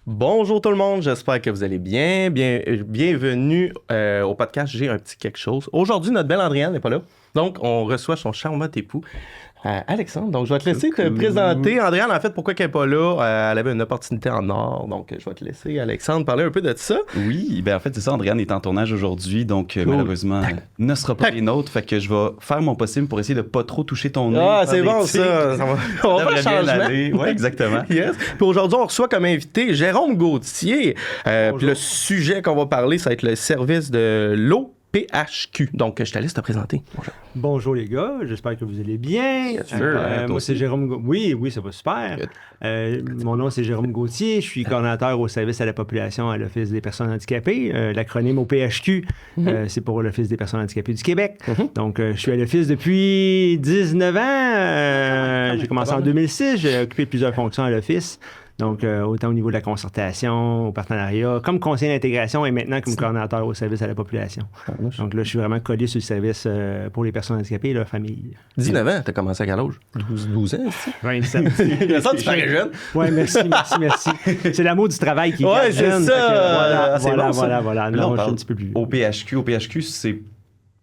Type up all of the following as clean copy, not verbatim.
Bonjour tout le monde, j'espère que vous allez bien. Bienvenue au podcast J'ai un petit quelque chose. Aujourd'hui, notre belle Andréane n'est pas là. Donc, on reçoit son charmant époux, Alexandre. Donc, je vais te laisser te présenter. Andréane, en fait, pourquoi qu'elle n'est pas là? Elle avait une opportunité en or. Donc, je vais te laisser, Alexandre, parler un peu de ça. Oui, ben en fait, c'est ça. Andréane est en tournage aujourd'hui, donc malheureusement, ne sera pas les nôtres. Fait que je vais faire mon possible pour essayer de pas trop toucher ton nez. Ah, c'est bon, ça. On va faire un changement. Oui, exactement. Yes. Puis aujourd'hui, on reçoit comme invité Jérôme Gauthier. Puis le sujet qu'on va parler, ça va être le service de l'eau. PHQ. Donc, je te laisse te présenter. Bonjour les gars, j'espère que vous allez bien. Moi, c'est Jérôme Gauthier. Oui, ça va super. Mon nom, c'est Jérôme Gauthier. Je suis coordonnateur au service à la population à l'Office des personnes handicapées. L'acronyme au PHQ, c'est pour l'Office des personnes handicapées du Québec. Donc, je suis à l'Office depuis 19 ans. J'ai commencé en 2006. J'ai occupé plusieurs fonctions à l'Office. Donc, autant au niveau de la concertation, au partenariat, comme conseiller d'intégration et maintenant comme coordonnateur au service à la population. Donc là, je suis vraiment collé sur le service pour les personnes handicapées et leur famille. 19 ans, t'as commencé à quel âge? 12 ans, c'est 27. Ça, tu parais jeune. Oui, merci. C'est l'amour du travail qui est jeune. C'est ça. Voilà. Là, on parle un petit peu plus. Au PHQ, c'est...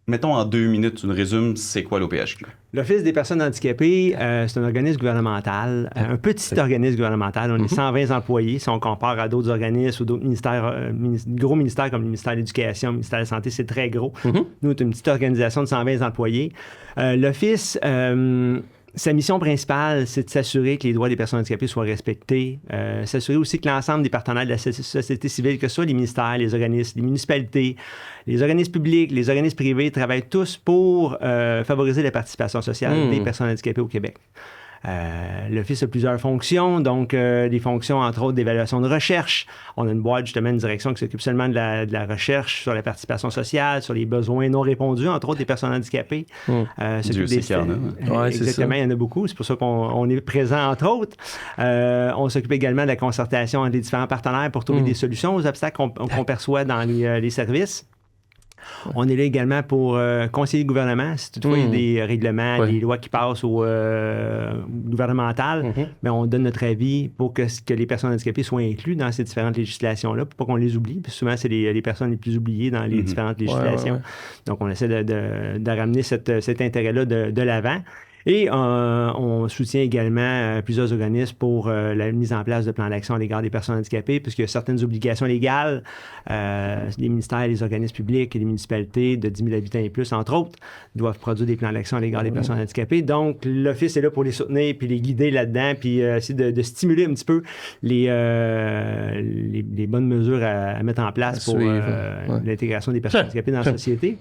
Mettons en 2 minutes, tu nous résumes, c'est quoi l'OPHQ? L'Office des personnes handicapées, c'est un organisme gouvernemental, un petit organisme gouvernemental. On est 120 employés. Si on compare à d'autres organismes ou d'autres ministères, gros ministères comme le ministère de l'Éducation, le ministère de la Santé, c'est très gros. Nous, on est une petite organisation de 120 employés. L'Office... sa mission principale, c'est de s'assurer que les droits des personnes handicapées soient respectés, s'assurer aussi que l'ensemble des partenaires de la société civile, que ce soit les ministères, les organismes, les municipalités, les organismes publics, les organismes privés, travaillent tous pour favoriser la participation sociale des personnes handicapées au Québec. L'Office a plusieurs fonctions, donc des fonctions, entre autres, d'évaluation de recherche. On a une boîte, justement, une direction qui s'occupe seulement de la recherche sur la participation sociale, sur les besoins non répondus, entre autres, des personnes handicapées. Dieu sait qu'il y en a. Exactement, il y en a beaucoup. C'est pour ça qu'on est présent, entre autres. On s'occupe également de la concertation entre les différents partenaires pour trouver des solutions aux obstacles qu'on perçoit dans les services. On est là également pour conseiller le gouvernement. Si toutefois il y a des règlements, des lois qui passent au gouvernemental, mais on donne notre avis pour que les personnes handicapées soient incluses dans ces différentes législations-là, pour pas qu'on les oublie. Puis souvent, c'est les personnes les plus oubliées dans les différentes législations. Donc, on essaie de ramener cet intérêt-là de l'avant. Et on soutient également plusieurs organismes pour la mise en place de plans d'action à l'égard des personnes handicapées, puisqu'il y a certaines obligations légales, les ministères, les organismes publics et les municipalités de 10 000 habitants et plus, entre autres, doivent produire des plans d'action à l'égard des personnes handicapées. Donc, l'Office est là pour les soutenir puis les guider là-dedans, puis essayer de stimuler un petit peu les bonnes mesures à mettre en place pour l'intégration des personnes handicapées dans la société.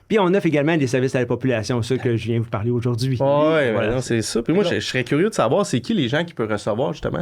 Puis on offre également des services à la population, ça que je viens vous parler aujourd'hui. Oui, c'est ça. Puis moi, je serais curieux de savoir c'est qui les gens qui peuvent recevoir justement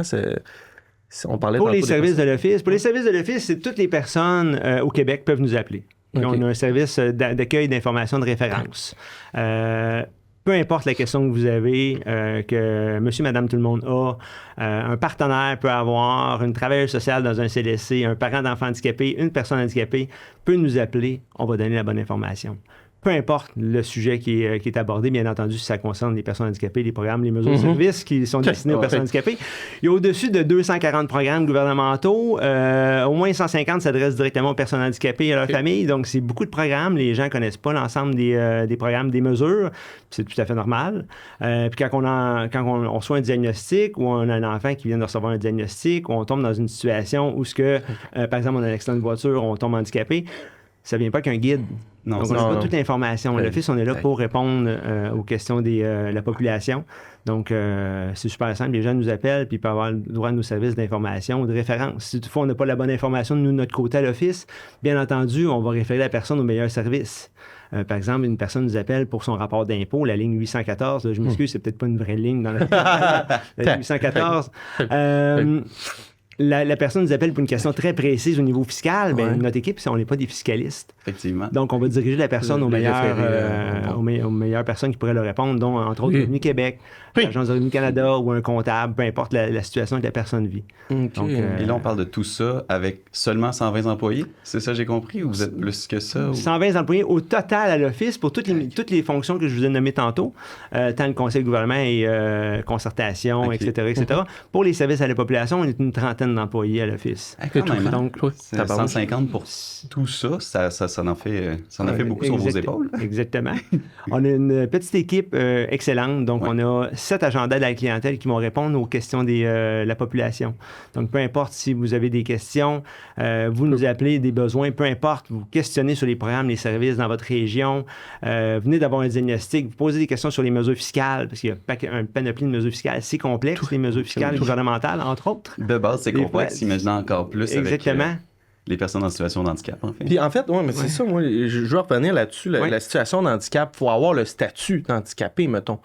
on parlait pour les services de l'Office. Pour les services de l'Office, c'est toutes les personnes au Québec peuvent nous appeler. Okay. On a un service d'accueil d'information de référence. Peu importe la question que vous avez, que monsieur, madame, tout le monde a, un partenaire peut avoir, une travailleuse sociale dans un CLSC, un parent d'enfant handicapé, une personne handicapée peut nous appeler, on va donner la bonne information. Peu importe le sujet qui est abordé, bien entendu, si ça concerne les personnes handicapées, les programmes, les mesures de services qui sont destinés aux personnes handicapées. Il y a au-dessus de 240 programmes gouvernementaux. Au moins 150 s'adressent directement aux personnes handicapées et à leur famille. Donc, c'est beaucoup de programmes. Les gens ne connaissent pas l'ensemble des programmes, des mesures. C'est tout à fait normal. Puis quand on reçoit un diagnostic ou on a un enfant qui vient de recevoir un diagnostic ou on tombe dans une situation où, par exemple, on a un accident de voiture, on tombe handicapé, ça ne vient pas qu'un guide. Donc, on n'a pas toute l'information. L'Office, on est là pour répondre aux questions de la population. Donc, c'est super simple. Les gens nous appellent puis ils peuvent avoir le droit de nos services d'information ou de référence. Si toutefois, on n'a pas la bonne information de notre côté à l'Office, bien entendu, on va référer la personne au meilleur service. Par exemple, une personne nous appelle pour son rapport d'impôt, la ligne 814. Là, je m'excuse, c'est peut-être pas une vraie ligne dans la ligne 814. La personne nous appelle pour une question très précise au niveau fiscal. Bien, notre équipe, on n'est pas des fiscalistes. Effectivement. Donc, on va diriger la personne aux meilleures personnes qui pourraient leur répondre, dont, entre autres, Revenu Québec, l'Agence de Revenu Canada ou un comptable, peu importe la situation que la personne vit. Okay. Donc, et là, on parle de tout ça avec seulement 120 employés? C'est ça, j'ai compris? Ou vous êtes plus que ça? Ou... 120 employés au total à l'Office pour toutes les fonctions que je vous ai nommées tantôt, tant le conseil de gouvernement et concertation, etc. Pour les services à la population, on est une trentaine centaine d'employés à l'Office. Quand même, hein? Donc, c'est 150 pour tout ça, ça en fait beaucoup sur vos épaules. Exactement. On a une petite équipe excellente. Donc, on a 7 agendas de la clientèle qui vont répondre aux questions de la population. Donc, peu importe si vous avez des questions, vous nous appelez des besoins, peu importe, vous questionnez sur les programmes, les services dans votre région, venez d'avoir un diagnostic, vous posez des questions sur les mesures fiscales, parce qu'il y a un panoplie de mesures fiscales. C'est complexe, les mesures fiscales gouvernementales, entre autres. De base, c'est complexe, imaginez encore plus Exactement. avec les personnes en situation de handicap, en fait. Puis en fait, mais c'est ça, moi, je veux revenir là-dessus. La situation de handicap, il faut avoir le statut d'handicapé, mettons.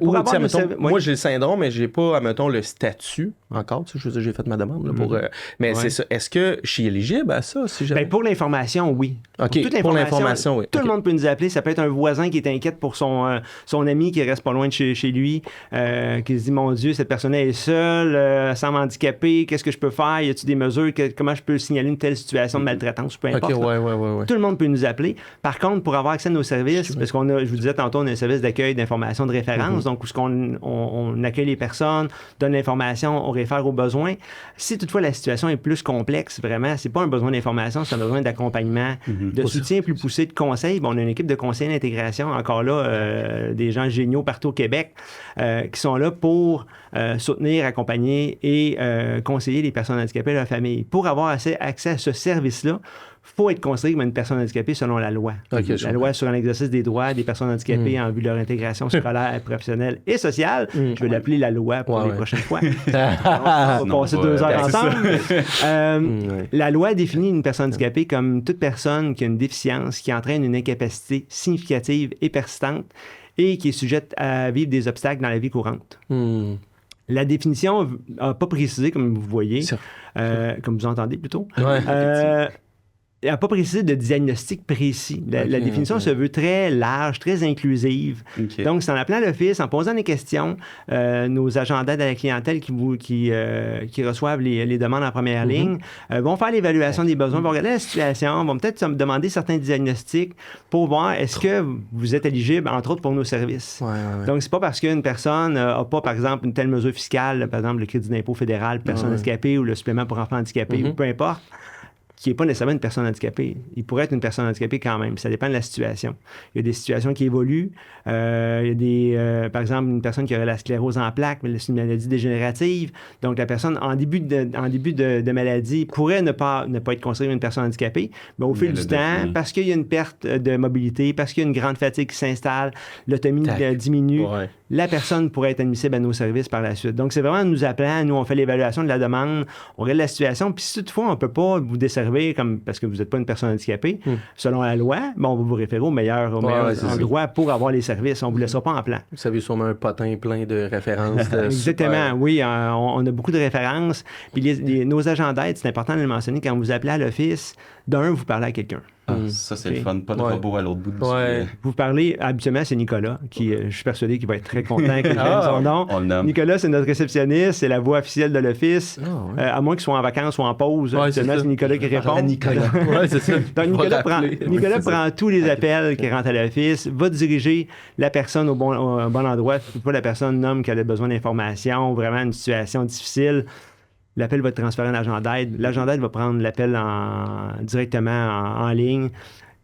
Pour avoir moi, j'ai le syndrome, mais j'ai pas, mettons, le statut encore. Tu sais, je veux dire, j'ai fait ma demande. Là, pour, mais c'est ça. Est-ce que je suis éligible à ça? Si pour l'information, oui. OK, pour l'information, oui. Tout le monde peut nous appeler. Ça peut être un voisin qui est inquiète pour son ami qui reste pas loin de chez lui, qui se dit, mon Dieu, cette personne est seule, elle semble handicapée, qu'est-ce que je peux faire? Y a-t-il des mesures? Comment je peux signaler une telle situation de maltraitance, peu importe. Ouais. Tout le monde peut nous appeler. Par contre, pour avoir accès à nos services, parce qu'on a, je vous disais tantôt, on a un service d'accueil d'information de référence, donc où on accueille les personnes, donne l'information, on réfère aux besoins. Si toutefois la situation est plus complexe, vraiment, c'est pas un besoin d'information, c'est un besoin d'accompagnement, de soutien plus poussé, de conseils. On a une équipe de conseillers d'intégration, encore là, des gens géniaux partout au Québec, qui sont là pour soutenir, accompagner et conseiller les personnes handicapées et leur famille. Pour avoir accès à ce service-là, il faut être considéré comme une personne handicapée selon la loi. La loi sur l'exercice des droits des personnes handicapées en vue de leur intégration scolaire, professionnelle et sociale. Je vais l'appeler la loi pour les prochaines fois. On va passer 2 heures ensemble. La loi définit une personne handicapée comme toute personne qui a une déficience qui entraîne une incapacité significative et persistante et qui est sujette à vivre des obstacles dans la vie courante. La définition n'a pas précisé, comme vous voyez, comme vous entendez plutôt. Elle n'a pas précisé de diagnostic précis. La définition se veut très large, très inclusive. Donc, c'est en appelant l'Office, en posant des questions, nos agendas de la clientèle qui reçoivent les demandes en première ligne vont faire l'évaluation des besoins, vont regarder la situation, vont peut-être demander certains diagnostics pour voir est-ce que vous êtes éligible, entre autres, pour nos services. Donc, c'est pas parce qu'une personne n'a pas, par exemple, une telle mesure fiscale, par exemple, le crédit d'impôt fédéral pour personnes handicapées ou le supplément pour enfants handicapés, ou peu importe, qui n'est pas nécessairement une personne handicapée. Il pourrait être une personne handicapée quand même. Ça dépend de la situation. Il y a des situations qui évoluent. Il y a des, par exemple, une personne qui aurait la sclérose en plaques, mais c'est une maladie dégénérative. Donc, la personne, en début de maladie, pourrait ne pas être considérée une personne handicapée. Mais au fil du temps, parce qu'il y a une perte de mobilité, parce qu'il y a une grande fatigue qui s'installe, l'autonomie diminue, la personne pourrait être admissible à nos services par la suite. Donc, c'est vraiment en nous appelant. Nous, on fait l'évaluation de la demande, on regarde la situation. Puis, si toutefois, on ne peut pas vous desservir parce que vous n'êtes pas une personne handicapée, selon la loi, on va vous référer au meilleur endroit pour avoir les services. On ne vous laissera pas en plan. Vous avez sûrement un potin plein de références. Exactement, oui. On a beaucoup de références. Puis nos agents d'aide, c'est important de le mentionner, quand vous appelez à l'Office, vous parlez à quelqu'un. Ça, c'est le fun. Pas de robot à l'autre bout du sujet. Vous parlez, habituellement, c'est Nicolas, qui, je suis persuadé qu'il va être très content que son nom. On le nomme. Nicolas, c'est notre réceptionniste, c'est la voix officielle de l'Office. À moins qu'il soit en vacances ou en pause, habituellement, c'est Nicolas qui répond. C'est ça. Donc, Nicolas prend tous les appels qui rentrent à l'Office, va diriger la personne au bon endroit. Pas la personne nomme qu'elle a besoin d'informations, vraiment une situation difficile. L'appel va être transféré à l'agent d'aide. L'agent d'aide va prendre l'appel directement en ligne.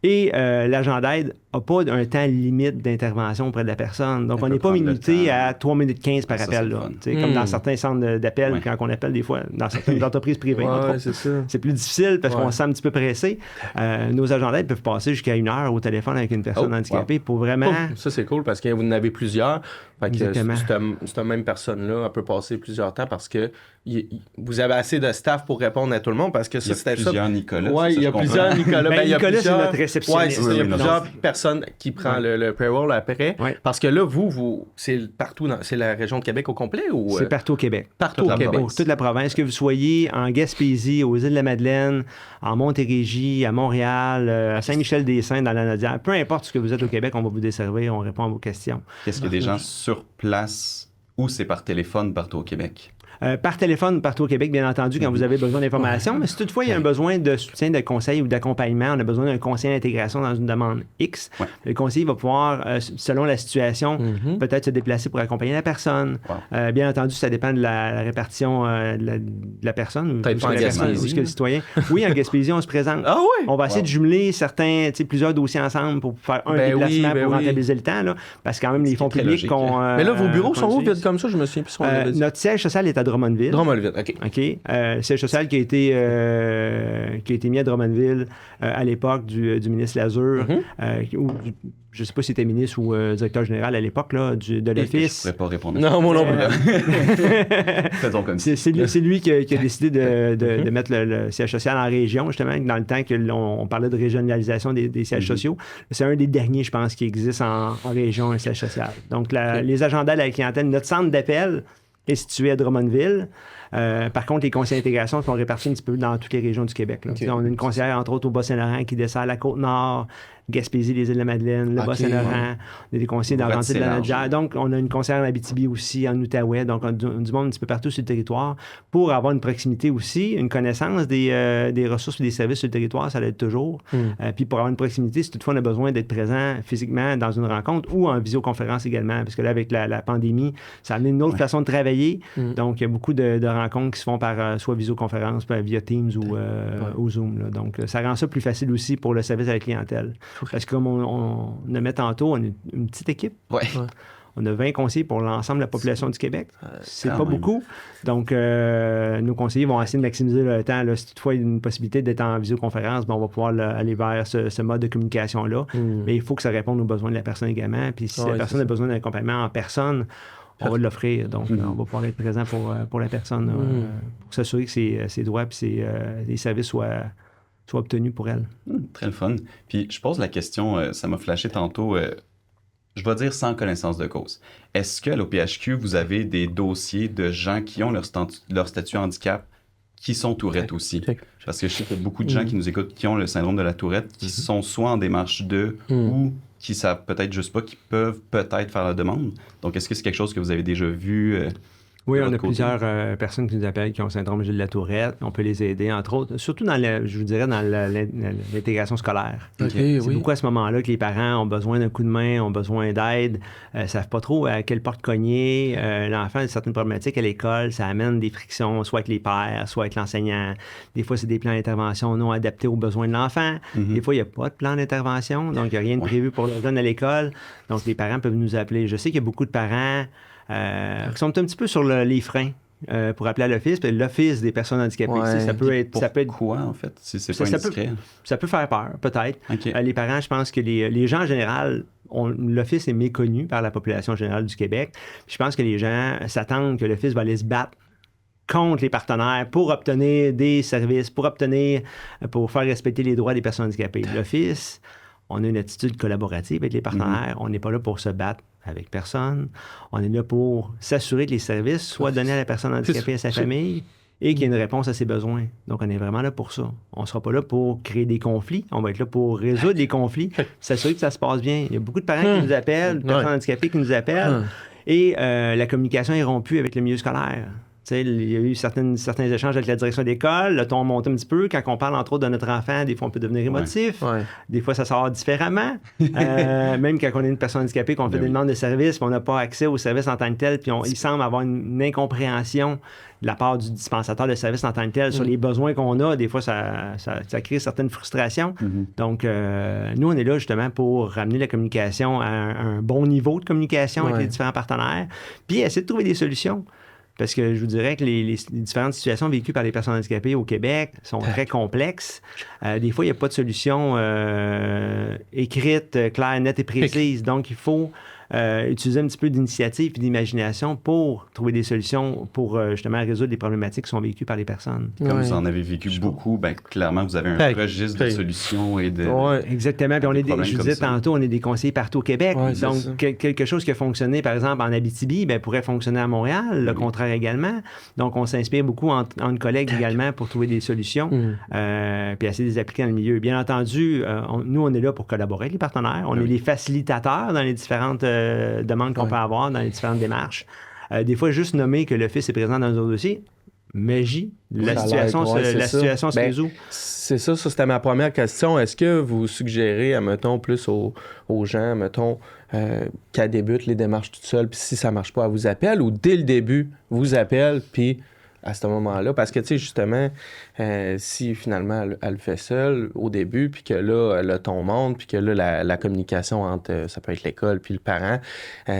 Et l'agent d'aide n'a pas un temps limite d'intervention auprès de la personne. Donc, on n'est pas minuté à 3 minutes 15 par appel. Là. Comme dans certains centres d'appel, quand on appelle des fois, dans certaines entreprises privées. C'est plus difficile parce qu'on se sent un petit peu pressé. Nos agents d'aide peuvent passer jusqu'à 1 heure au téléphone avec une personne handicapée pour vraiment... Ça, c'est cool parce que vous en avez plusieurs. Fait que cette même personne-là, elle peut passer plusieurs temps parce que vous avez assez de staff pour répondre à tout le monde parce que ça, c'était ça. Il y a plusieurs Nicolas. Oui, il y a plusieurs Nicolas. Nicolas, c'est notre réceptionniste. Il y a plusieurs personnes qui prennent le payroll après. Parce que là, vous c'est partout, c'est la région de Québec au complet ou... C'est partout au Québec. Partout au Québec. Toute la province. Que vous soyez en Gaspésie, aux Îles-de-la-Madeleine, en Montérégie, à Montréal, à Saint-Michel-des-Saints, dans la Nodière, peu importe ce que vous êtes au Québec, on va vous desservir, on répond à vos questions. Est-ce qu'il y a des gens sur place ou c'est par téléphone partout au Québec? par téléphone partout au Québec, bien entendu, quand vous avez besoin d'informations. Mais si toutefois il y a un besoin de soutien, de conseil ou d'accompagnement, on a besoin d'un conseiller d'intégration dans une demande X, le conseiller va pouvoir, selon la situation, peut-être se déplacer pour accompagner la personne. Bien entendu, ça dépend de la répartition de la personne ou peut-être de la personne ou le citoyen. Oui, en Gaspésie, on se présente. Ah oui? On va essayer de jumeler plusieurs dossiers ensemble pour faire un déplacement pour rentabiliser le temps. Là, parce que quand même, les fonds publics qu'on... mais là, vos bureaux sont où, vite comme ça? Je me souviens plus. Notre siège social est à Drummondville. Drummondville, OK. Le siège social qui a été mis à Drummondville à l'époque du ministre Lazure, je ne sais pas si c'était ministre ou directeur général à l'époque de l'Office. Je ne pourrais pas répondre. Non, moi non plus. Faisons comme ça. C'est lui qui a décidé de mettre le siège social en région, justement, dans le temps qu'on parlait de régionalisation des sièges sociaux. C'est un des derniers, je pense, qui existe en région, un siège social. Donc, les agendas de la clientèle, notre centre d'appel est situé à Drummondville. Par contre, les conseillers d'intégration sont répartis un petit peu dans toutes les régions du Québec. On a une conseillère, entre autres, au Bas-Saint-Laurent qui dessert la Côte-Nord, Gaspésie, les îles-de-la-Madeleine, le Bas-Saint-Laurent. On a des conseillers dans l'Antille de la Nodière. Donc, on a une conseillère en Abitibi aussi, en Outaouais. Donc, on a du monde un petit peu partout sur le territoire pour avoir une proximité aussi, une connaissance des ressources et des services sur le territoire, ça l'aide toujours. Puis pour avoir une proximité, si toutefois on a besoin d'être présent physiquement dans une rencontre ou en visioconférence également, parce que là, avec la pandémie, ça a amené une autre façon de travailler. Donc, il y a beaucoup de rencontres qui se font par soit visioconférence, via Teams ou Zoom. Là. Donc, ça rend ça plus facile aussi pour le service à la clientèle. Parce que comme on nommait tantôt, on est une petite équipe. On a 20 conseillers pour l'ensemble de la population du Québec. C'est pas beaucoup. Donc, nos conseillers vont essayer de maximiser le temps. Là. Si toutefois il y a une possibilité d'être en visioconférence, on va pouvoir aller vers ce mode de communication-là. Mais il faut que ça réponde aux besoins de la personne également. Puis si la personne a besoin d'un accompagnement en personne, on va l'offrir. Donc, on va pouvoir être présent pour la personne pour s'assurer que ses droits et les services soient obtenus pour elle. Très le fun. Puis je pose la question, ça m'a flashé tantôt, je vais dire sans connaissance de cause. Est-ce qu'à l'OPHQ, vous avez des dossiers de gens qui ont leur statut handicap qui sont Tourette aussi? Parce que je sais qu'il y a beaucoup de gens qui nous écoutent qui ont le syndrome de la Tourette, qui sont soit en démarche ou qui savent peut-être juste pas, qui peuvent peut-être faire la demande. Donc, est-ce que c'est quelque chose que vous avez déjà vu? Oui, on a plusieurs personnes qui nous appellent qui ont le syndrome de la Tourette. On peut les aider, entre autres, surtout dans l'intégration scolaire. C'est beaucoup à ce moment-là que les parents ont besoin d'un coup de main, ont besoin d'aide, ne savent pas trop à quelle porte cogner. L'enfant a certaines problématiques à l'école, ça amène des frictions, soit avec les pères, soit avec l'enseignant. Des fois, c'est des plans d'intervention non adaptés aux besoins de l'enfant. Des fois, il n'y a pas de plan d'intervention, donc il n'y a rien de prévu pour le jeune à l'école. Donc, les parents peuvent nous appeler. Je sais qu'il y a beaucoup de parents qui sont un petit peu sur les freins pour appeler à l'Office. Puis l'Office des personnes handicapées, ça peut être quoi, en fait, si c'est pas indiscret? Ça peut faire peur, peut-être. Les parents, je pense que les gens en général, l'Office est méconnu par la population générale du Québec. Puis je pense que les gens s'attendent que l'Office va aller se battre contre les partenaires pour obtenir des services, pour faire respecter les droits des personnes handicapées. L'Office, on a une attitude collaborative avec les partenaires. On n'est pas là pour se battre avec personne. On est là pour s'assurer que les services soient donnés à la personne handicapée et à sa famille et qu'il y ait une réponse à ses besoins. Donc, on est vraiment là pour ça. On ne sera pas là pour créer des conflits. On va être là pour résoudre les conflits, s'assurer que ça se passe bien. Il y a beaucoup de parents qui nous appellent, de personnes handicapées qui nous appellent, et la communication est rompue avec le milieu scolaire. Il y a eu certains échanges avec la direction d'école, le ton monte un petit peu. Quand on parle, entre autres, de notre enfant, des fois, on peut devenir émotif. Des fois, ça sort différemment. Même quand on est une personne handicapée, qu'on fait des demandes de services, puis on n'a pas accès aux services en tant que tel, puis il semble avoir une incompréhension de la part du dispensateur de services en tant que tel sur les besoins qu'on a. Des fois, ça crée certaines frustrations. Donc, nous, on est là justement pour ramener la communication à un bon niveau de communication avec les différents partenaires, puis essayer de trouver des solutions. Parce que je vous dirais que les différentes situations vécues par les personnes handicapées au Québec sont très complexes. Des fois, il n'y a pas de solution écrite, claire, nette et précise. Donc, il faut utiliser un petit peu d'initiative et d'imagination pour trouver des solutions pour justement résoudre les problématiques qui sont vécues par les personnes. Comme vous en avez vécu beaucoup, clairement, vous avez un registre de solutions et de... Exactement. Puis je vous disais tantôt, on est des conseillers partout au Québec. Donc, quelque chose qui a fonctionné, par exemple, en Abitibi, pourrait fonctionner à Montréal, le contraire également. Donc, on s'inspire beaucoup entre collègues également pour trouver des solutions puis essayer de les appliquer dans le milieu. Bien entendu, nous, on est là pour collaborer avec les partenaires. On est les facilitateurs dans les différentes demandes qu'on peut avoir dans les différentes démarches. Des fois, juste nommer que le fils est présent dans un dossier, magie, la situation se résout. C'est ça, c'était ma première question. Est-ce que vous suggérez, admettons, plus aux gens, admettons, qu'elles débutent les démarches toutes seules, puis si ça marche pas, elle vous appelle, ou dès le début, vous appelle, puis à ce moment-là, parce que, tu sais, justement, si finalement elle le fait seule au début, puis que là, le ton monte, puis que là, la communication entre, ça peut être l'école puis le parent,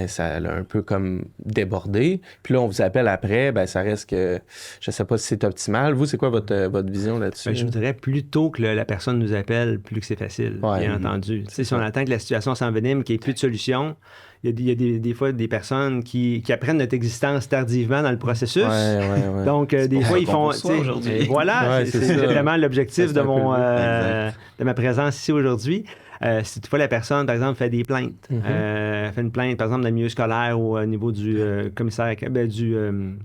ça a un peu comme débordé. Puis là, on vous appelle après, ben ça reste que, je sais pas si c'est optimal. Vous, c'est quoi votre vision là-dessus? Ben, je voudrais plutôt que la personne nous appelle, plus que c'est facile, bien entendu. Tu sais, si on attend que la situation s'envenime, qu'il n'y ait plus de solution, il y a des fois des personnes qui apprennent notre existence tardivement dans le processus. Ouais. Donc, des fois, ils font... aujourd'hui. Voilà, c'est vraiment l'objectif de ma présence ici aujourd'hui. Si toutefois la personne, par exemple, fait des plaintes, fait une plainte, par exemple, dans le milieu scolaire ou au niveau du commissaire, du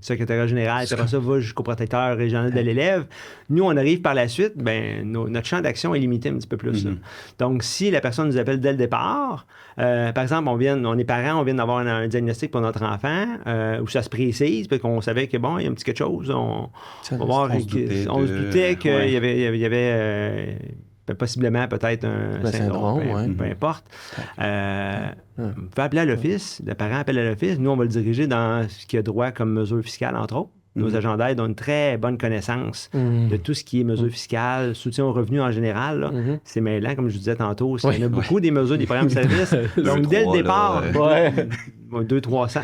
secrétariat général, puis après ça va jusqu'au protecteur régional de l'élève, nous, on arrive par la suite, notre champ d'action est limité un petit peu plus. Donc, si la personne nous appelle dès le départ, par exemple, on est parents, on vient d'avoir un diagnostic pour notre enfant, où ça se précise, puis qu'on savait que, bon, il y a un petit quelque chose, on se doutait qu'il y avait possiblement peut-être un syndrome, peu importe. On peut appeler à l'office, le parent appelle à l'office, nous on va le diriger dans ce qui a droit comme mesure fiscale, entre autres. Nos agents d'aide ont une très bonne connaissance de tout ce qui est mesures fiscales, soutien aux revenus en général. Là. C'est mêlant, comme je vous disais tantôt. Il y en a beaucoup des mesures, des programmes de services. Donc, dès le départ, 200-300.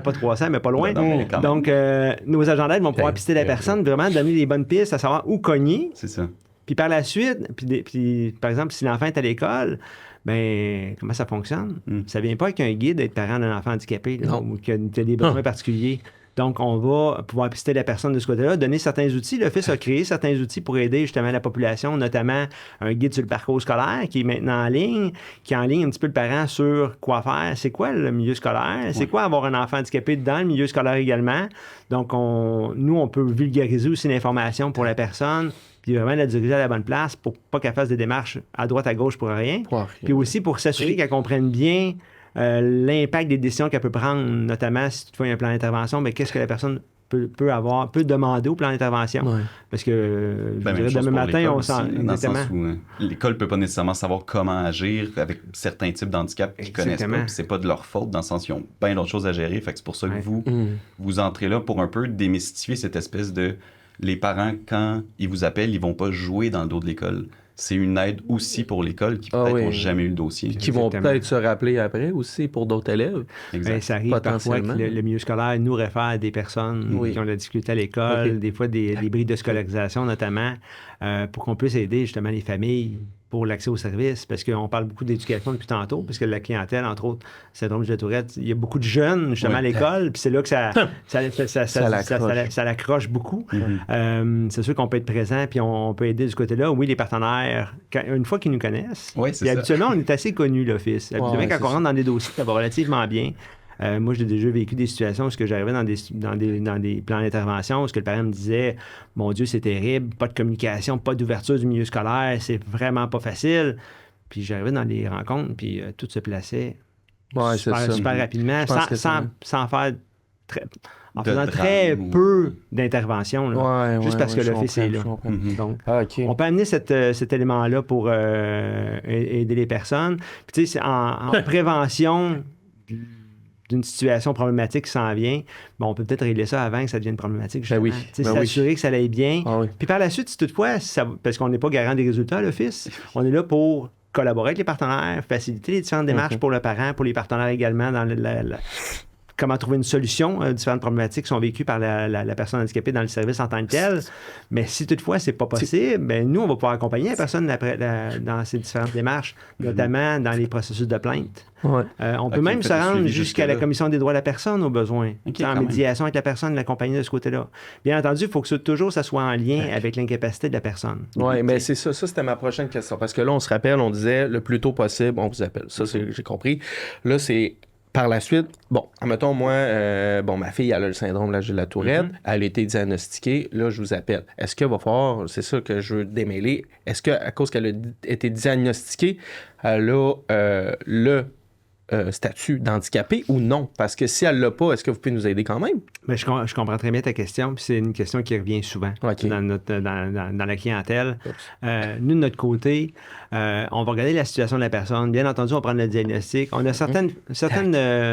Pas 300, mais pas loin. Donc, nos agents d'aide vont pouvoir pister la personne, vraiment donner les bonnes pistes, à savoir où cogner. C'est ça. Puis par la suite, puis par exemple, si l'enfant est à l'école, comment ça fonctionne? Ça vient pas avec un guide d'être parent d'un enfant handicapé ou qui a des besoins particuliers. Donc, on va pouvoir pister la personne de ce côté-là, donner certains outils. L'Office a créé certains outils pour aider justement la population, notamment un guide sur le parcours scolaire qui est maintenant en ligne, qui enligne un petit peu le parent sur quoi faire. C'est quoi le milieu scolaire? C'est quoi avoir un enfant handicapé dans le milieu scolaire également? Donc, nous, on peut vulgariser aussi l'information pour la personne, puis vraiment la diriger à la bonne place pour pas qu'elle fasse des démarches à droite, à gauche pour rien. Puis aussi pour s'assurer qu'elle comprenne bien l'impact des décisions qu'elle peut prendre, notamment si toutefois il y a un plan d'intervention, qu'est-ce que la personne peut demander au plan d'intervention. Parce que je dirais demain matin, on sent dans le sens où l'école ne peut pas nécessairement savoir comment agir avec certains types d'handicap qu'ils connaissent pas. Puis c'est pas de leur faute, dans le sens qu'ils ont bien d'autres choses à gérer. Fait que c'est pour ça que vous entrez là pour un peu démystifier cette espèce de... Les parents, quand ils vous appellent, ils vont pas jouer dans le dos de l'école. C'est une aide aussi pour l'école qui peut-être n'ont jamais eu le dossier. Puis qui vont peut-être se rappeler après aussi pour d'autres élèves. Ça arrive parfois que le milieu scolaire nous réfère à des personnes qui ont de la difficulté à l'école, des fois des bris de scolarisation notamment, pour qu'on puisse aider justement les familles pour l'accès aux services, parce qu'on parle beaucoup d'éducation depuis tantôt, parce que la clientèle, entre autres, syndrome de Tourette, il y a beaucoup de jeunes justement à l'école, puis c'est là que ça l'accroche beaucoup. C'est sûr qu'on peut être présent, puis on peut aider de ce côté-là. Oui, les partenaires, une fois qu'ils nous connaissent, puis habituellement, on est assez connus, l'Office. Habituellement, quand on rentre dans des dossiers, ça va relativement bien. Moi, j'ai déjà vécu des situations où j'arrivais dans des plans d'intervention où le parent me disait « Mon Dieu, c'est terrible, pas de communication, pas d'ouverture du milieu scolaire, c'est vraiment pas facile. » Puis j'arrivais dans des rencontres, puis tout se plaçait super rapidement, sans faire en faisant très peu d'interventions, juste parce que l'Office est là. Donc, on peut amener cet élément-là pour aider les personnes. Puis tu sais, en prévention d'une situation problématique qui s'en vient, on peut peut-être régler ça avant que ça devienne problématique. S'assurer que ça aille bien. Puis par la suite, si toutefois, parce qu'on n'est pas garant des résultats à l'Office, on est là pour collaborer avec les partenaires, faciliter les différentes démarches pour le parent, pour les partenaires également, dans comment trouver une solution à différentes problématiques qui sont vécues par la personne handicapée dans le service en tant que tel. Mais si toutefois, c'est pas possible, nous, on va pouvoir accompagner la personne dans ces différentes démarches, notamment dans les processus de plainte. On peut même se rendre jusqu'à la Commission des droits de la personne au besoin, en médiation avec la personne, l'accompagner de ce côté-là. Bien entendu, il faut que toujours ça soit en lien avec l'incapacité de la personne. Oui, mais c'est ça. Ça, c'était ma prochaine question. Parce que là, on se rappelle, on disait le plus tôt possible, on vous appelle. Ça, j'ai compris. Là, c'est... Par la suite, admettons, moi, ma fille, elle a le syndrome de la Tourette, elle a été diagnostiquée, là, je vous appelle. Est-ce qu'il va falloir, c'est ça que je veux démêler, est-ce qu'à cause qu'elle a été diagnostiquée, elle a le statut d'handicapé ou non? Parce que si elle l'a pas, est-ce que vous pouvez nous aider quand même? Mais je comprends très bien ta question, puis c'est une question qui revient souvent dans la clientèle. Nous, de notre côté, on va regarder la situation de la personne. Bien entendu, on prend le diagnostic. On a certaines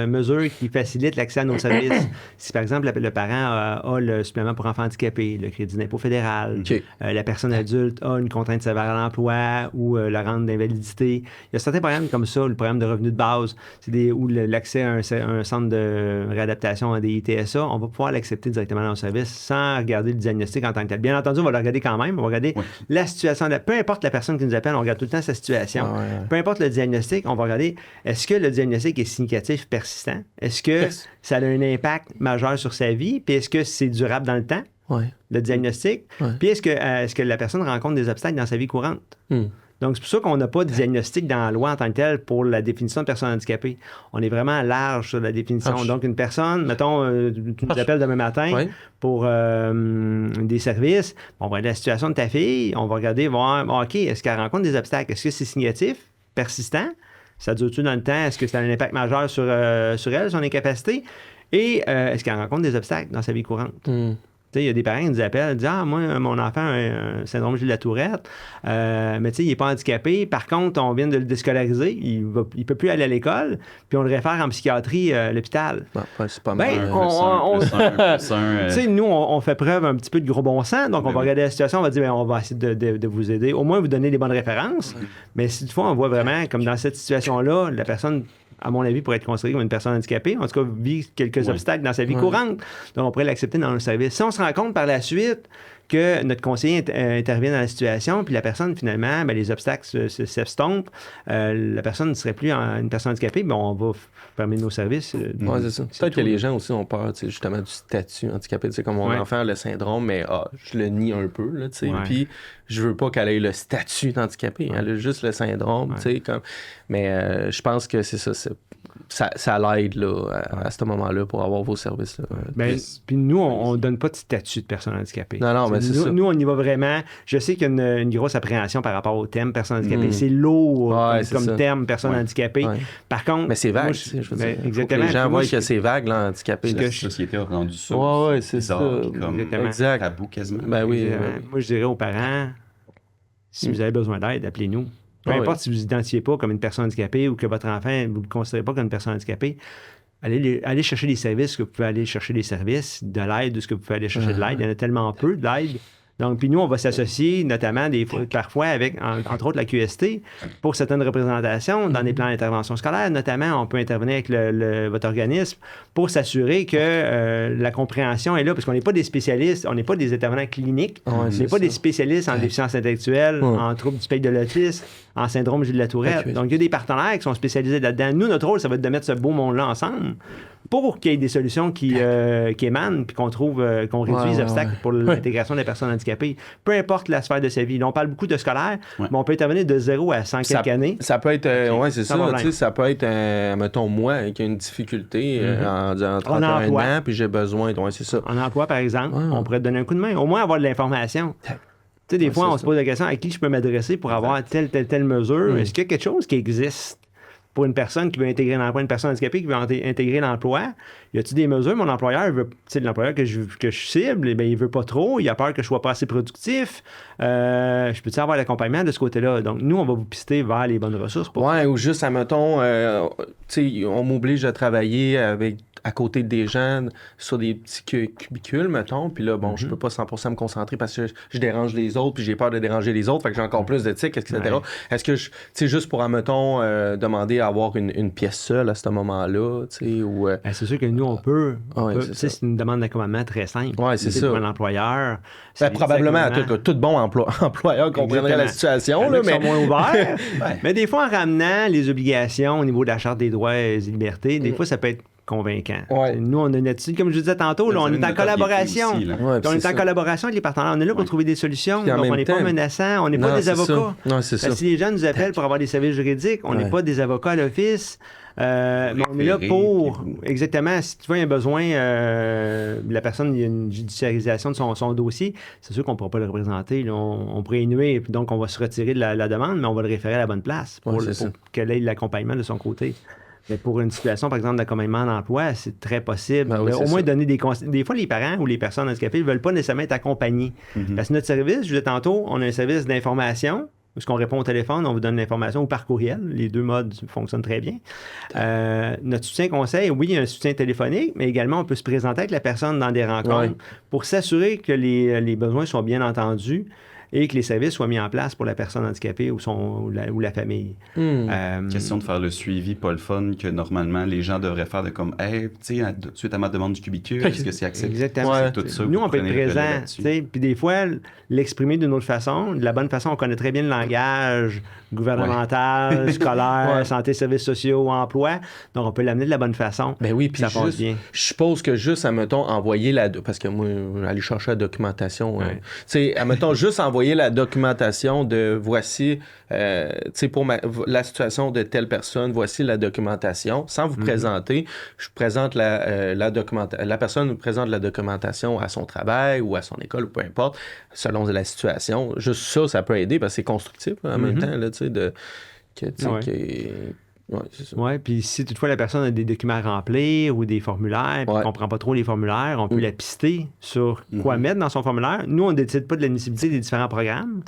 mesures qui facilitent l'accès à nos services. Si, par exemple, le parent a le supplément pour enfants handicapés, le crédit d'impôt fédéral, la personne adulte a une contrainte sévère à l'emploi ou la rente d'invalidité. Il y a certains programmes comme ça, le programme de revenu de base, ou l'accès à un centre de réadaptation à des ITSA, on va pouvoir l'accepter directement dans le service sans regarder le diagnostic en tant que tel. Bien entendu, on va le regarder quand même. On va regarder la situation. Peu importe la personne qui nous appelle, on regarde tout le temps sa situation. Peu importe le diagnostic, on va regarder est-ce que le diagnostic est significatif, persistant? Est-ce que ça a un impact majeur sur sa vie? Puis est-ce que c'est durable dans le temps? Le diagnostic? Puis est-ce que la personne rencontre des obstacles dans sa vie courante? Donc, c'est pour ça qu'on n'a pas de diagnostic dans la loi en tant que tel pour la définition de personne handicapée. On est vraiment large sur la définition. Donc, une personne, mettons, tu nous appelles demain matin pour des services, on va regarder la situation de ta fille, on va regarder, voir, OK, est-ce qu'elle rencontre des obstacles? Est-ce que c'est significatif, persistant? Ça dure-tu dans le temps? Est-ce que ça a un impact majeur sur elle, son incapacité? Et est-ce qu'elle rencontre des obstacles dans sa vie courante? Il y a des parents qui nous appellent, disent moi, mon enfant a un syndrome de la Tourette, mais il n'est pas handicapé. Par contre, on vient de le déscolariser. Il ne peut plus aller à l'école, puis on le réfère en psychiatrie à l'hôpital. C'est pas mal. Nous, on fait preuve un petit peu de gros bon sens, donc on va regarder la situation, on va dire on va essayer de vous aider, au moins vous donner des bonnes références. Mais si toutefois, on voit vraiment, comme dans cette situation-là, la personne, à mon avis, pour être considérée comme une personne handicapée, en tout cas, vit quelques obstacles dans sa vie courante. Donc, on pourrait l'accepter dans le service. Si on se rend compte par la suite que notre conseiller intervient dans la situation, puis la personne, finalement, les obstacles s'estompent, la personne ne serait plus une personne handicapée, on va fermer nos services. C'est ça. Peut-être que les gens aussi ont peur, justement, du statut handicapé. Comme mon enfant a le syndrome, mais je le nie un peu, puis je veux pas qu'elle ait le statut d'handicapé. Elle a juste le syndrome, mais je pense que c'est ça. Ça l'aide là, à ce moment-là pour avoir vos services. Puis nous, on ne donne pas de statut de personne handicapée. Non, mais c'est ça. Nous, on y va vraiment. Je sais qu'il y a une grosse appréhension par rapport au thème personne handicapée. C'est lourd comme terme personne handicapée. Par contre... Mais c'est vague, je veux dire. Exactement. Faut que les gens voient que c'est vague, là, handicapé. La société a rendu ça. C'est ça. Comme tabou quasiment. Moi, je dirais aux parents, si vous avez besoin d'aide, appelez-nous. Peu importe si vous ne vous identifiez pas comme une personne handicapée ou que votre enfant, vous ne le considérez pas comme une personne handicapée, allez chercher des services, que vous pouvez aller chercher des services, de l'aide, de ce que vous pouvez aller chercher de l'aide. Il y en a tellement peu de l'aide. Donc, puis nous, on va s'associer notamment parfois avec, entre autres, la QST pour certaines représentations dans des plans d'intervention scolaire. Notamment, on peut intervenir avec votre organisme pour s'assurer que la compréhension est là, parce qu'on n'est pas des spécialistes, on n'est pas des intervenants cliniques, on n'est pas des spécialistes en déficience intellectuelle, en troubles du spectre de l'autisme, en syndrome Gilles de la Tourette. Donc, il y a des partenaires qui sont spécialisés là-dedans. Nous, notre rôle, ça va être de mettre ce beau monde-là ensemble pour qu'il y ait des solutions qui émanent puis qu'on trouve, qu'on réduise les obstacles pour l'intégration des personnes handicapées. Peu importe la sphère de sa vie. Là, on parle beaucoup de scolaire, mais on peut intervenir de 0 à 100 quelques années. Ça peut être, c'est ça. Ça peut être, mettons, moi qui ai une difficulté en 31 ans, puis j'ai besoin. C'est ça. En emploi, par exemple, on pourrait te donner un coup de main. Au moins avoir de l'information. Tu sais, des fois, on se pose la question à qui je peux m'adresser pour avoir telle mesure. Est-ce qu'il y a quelque chose qui existe pour une personne qui veut intégrer l'emploi, une personne handicapée qui veut intégrer l'emploi? Y a-t-il des mesures? Mon employeur veut, l'employeur que je cible, il veut pas trop, il a peur que je sois pas assez productif. Je peux-tu avoir l'accompagnement de ce côté-là? Donc, nous, on va vous pister vers les bonnes ressources. Ou juste, admettons, on m'oblige à travailler à côté des gens sur des petits cubicules, mettons, puis là, je peux pas 100% me concentrer parce que je dérange les autres, puis j'ai peur de déranger les autres, fait que j'ai encore plus d'éthique, etc. Est-ce que, juste pour, admettons, demander à avoir une pièce seule à ce moment-là, ou... c'est sûr que nous, on peut. C'est une demande d'accompagnement très simple. C'est ça. Pour un employeur. Probablement, tout bon employeur comprendrait la situation, là, mais... sont moins ouverts. Mais des fois, en ramenant les obligations au niveau de la Charte des droits et libertés, des fois, ça peut être convaincant. Nous, on a une attitude, comme je disais tantôt, là, on est en collaboration. On est en collaboration avec les partenaires. On est là pour trouver des solutions. Donc, on n'est pas menaçant. On n'est pas des avocats. Si les gens nous appellent pour avoir des services juridiques, on n'est pas des avocats à l'office. On est là pour, exactement, si tu vois un besoin, la personne, il y a une judiciarisation de son dossier, c'est sûr qu'on ne pourra pas le représenter. Là, on pourrait y nuire, donc on va se retirer de la demande, mais on va le référer à la bonne place pour qu'elle ait l'accompagnement de son côté. Mais pour une situation, par exemple, d'accompagnement d'emploi, c'est très possible. Ben oui, Au c'est moins ça. donner des conseils. Des fois, les parents ou les personnes handicapées ne veulent pas nécessairement être accompagnés. Parce que notre service, je disais tantôt, on a un service d'information. Puisqu'on répond au téléphone, on vous donne l'information ou par courriel. Les deux modes fonctionnent très bien. Notre soutien conseil, oui, il y a un soutien téléphonique, mais également, on peut se présenter avec la personne dans des rencontres pour s'assurer que les besoins sont bien entendus et que les services soient mis en place pour la personne handicapée ou la famille. Question de faire le suivi, pas le fun, que normalement les gens devraient faire de comme, hey, tu sais, suite à ma demande du cubicule, est-ce que c'est accepté? Exactement. Ouais. Tout ça, Nous, vous on peut être prenez le relais présent. là-dessus. Puis des fois, l'exprimer d'une autre façon, de la bonne façon, on connaît très bien le langage gouvernemental, scolaire, santé, services sociaux, emploi. Donc, on peut l'amener de la bonne façon. Ben oui, puis ça passe juste, bien. je suppose que juste, admettons, envoyer parce que moi, aller chercher la documentation, tu sais, admettons, juste envoyer la documentation de voici, tu sais, pour la situation de telle personne, voici la documentation, sans vous présenter, je présente la documentation, la personne nous présente la documentation à son travail ou à son école ou peu importe, selon la situation. Juste ça peut aider parce que c'est constructif en même temps, là, tu sais, Ouais, c'est ça. Oui, puis si toutefois la personne a des documents à remplir ou des formulaires, puis qu'on ne comprend pas trop les formulaires, on peut la pister sur quoi mettre dans son formulaire. Nous, on ne décide pas de l'admissibilité des différents programmes,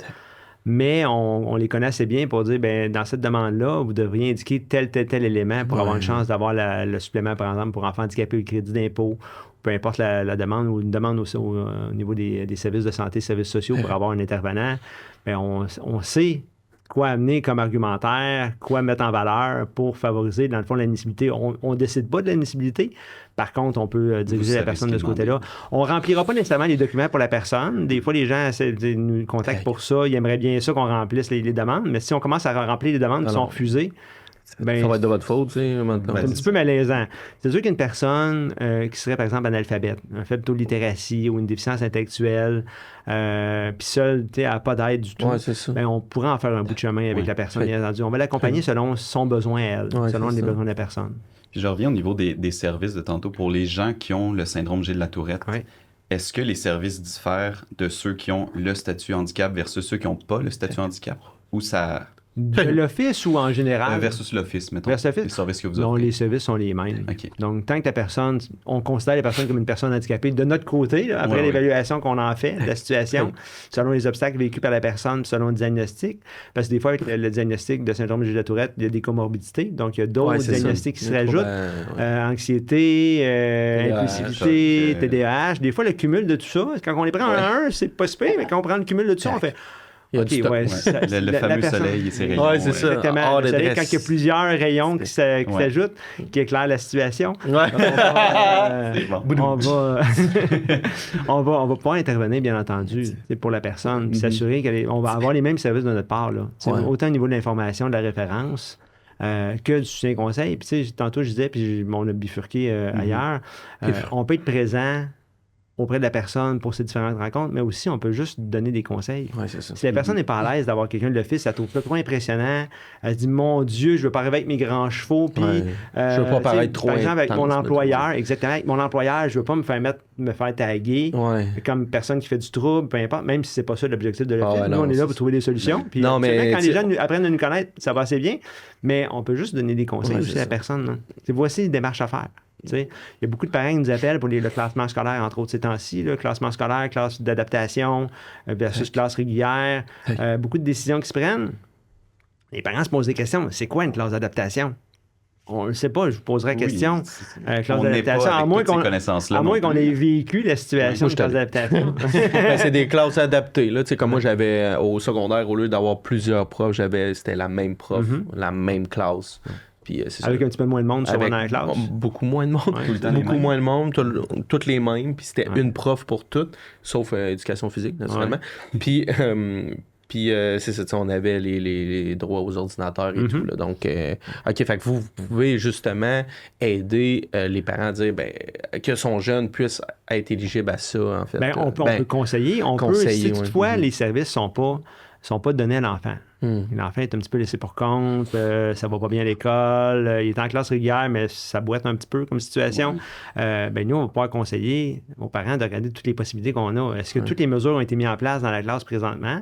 mais on les connaît assez bien pour dire, ben dans cette demande-là, vous devriez indiquer tel élément pour avoir une chance d'avoir le supplément, par exemple, pour enfants handicapés ou le crédit d'impôt, peu importe la demande ou une demande aussi au niveau des services de santé, services sociaux pour avoir un intervenant. Bien, on sait quoi amener comme argumentaire, quoi mettre en valeur pour favoriser, dans le fond, l'admissibilité. On ne décide pas de l'admissibilité. Par contre, on peut diriger la personne de ce côté-là. On ne remplira pas nécessairement les documents pour la personne. Des fois, les gens nous contactent pour ça. Ils aimeraient bien ça qu'on remplisse les demandes. Mais si on commence à remplir les demandes qui sont refusées, ben, ça va être de votre faute, tu sais, maintenant. c'est un petit peu malaisant. C'est sûr qu'une personne qui serait, par exemple, analphabète, un faible taux de littératie ou une déficience intellectuelle, puis seule, tu sais, elle n'a pas d'aide du tout, ben, on pourrait en faire un bout de chemin avec la personne, bien entendu. On va l'accompagner selon son besoin à elle, selon les besoins de la personne. Puis je reviens au niveau des services de tantôt. Pour les gens qui ont le syndrome G de la Tourette, est-ce que les services diffèrent de ceux qui ont le statut handicap versus ceux qui n'ont pas le statut handicap? Ou ça... De l'office ou en général? Versus l'office, mettons. Versus l'office? Les services que vous offrez. Non, les services sont les mêmes. OK. Donc, tant que la personne, on considère la personne comme une personne handicapée de notre côté, là, après l'évaluation qu'on en fait de la situation, selon les obstacles vécus par la personne, selon le diagnostic. Parce que des fois, avec le diagnostic de syndrome de G de la Tourette, il y a des comorbidités. Donc, il y a d'autres diagnostics qui se rajoutent. Anxiété, impulsivité, TDAH. Des fois, le cumul de tout ça, quand on les prend un à un, c'est pas super, mais quand on prend le cumul de tout ça, on fait... Il y a du stock. Le fameux soleil et ses rayons. Oui, c'est ça. Exactement. Le soleil, quand il y a plusieurs rayons qui s'ajoutent, qui éclairent la situation. On va pouvoir intervenir, bien entendu, pour la personne, puis s'assurer qu'on va avoir les mêmes services de notre part. Là. Autant au niveau de l'information, de la référence, que du soutien conseil. Puis, tu sais, tantôt, je disais, puis on a bifurqué ailleurs, on peut être présent auprès de la personne pour ces différentes rencontres, mais aussi on peut juste donner des conseils. C'est ça. Si la personne n'est pas à l'aise d'avoir quelqu'un de l'office, elle trouve ça trop impressionnant, elle se dit « Mon Dieu, je veux pas arriver avec mes grands chevaux, puis... je veux pas paraître trop par exemple, avec mon intense, employeur, exactement, avec mon employeur, je veux pas me faire taguer comme personne qui fait du trouble, peu importe, même si c'est pas ça l'objectif de l'office. Nous, on est là pour trouver des solutions. Puis quand les gens apprennent à nous connaître, ça va assez bien, mais on peut juste donner des conseils aussi à la personne. Voici les démarches à faire. Il y a beaucoup de parents qui nous appellent pour le classement scolaire, entre autres ces temps-ci, classement scolaire, classe d'adaptation versus classe régulière, beaucoup de décisions qui se prennent. Les parents se posent des questions. C'est quoi une classe d'adaptation? On ne le sait pas, je vous poserai la question. Classe d'adaptation, à moins qu'on ait vécu la situation de classe d'adaptation. C'est des classes adaptées. Là. Comme moi, j'avais au secondaire, au lieu d'avoir plusieurs profs, c'était la même prof, la même classe. Puis, avec un petit peu moins de monde sur la classe. Beaucoup moins de monde. Beaucoup moins de monde, toutes les mêmes. Puis c'était une prof pour toutes, sauf éducation physique, naturellement. Puis, c'est ça, on avait les droits aux ordinateurs et tout. Là. Donc, OK, fait que vous pouvez justement aider les parents à dire que son jeune puisse être éligible à ça, en fait. On peut conseiller. Si toutefois les services sont pas donnés à l'enfant. L'enfant est un petit peu laissé pour compte, ça va pas bien à l'école, il est en classe régulière, mais ça boite un petit peu comme situation. Nous, on va pouvoir conseiller aux parents de regarder toutes les possibilités qu'on a. Est-ce que toutes les mesures ont été mises en place dans la classe présentement?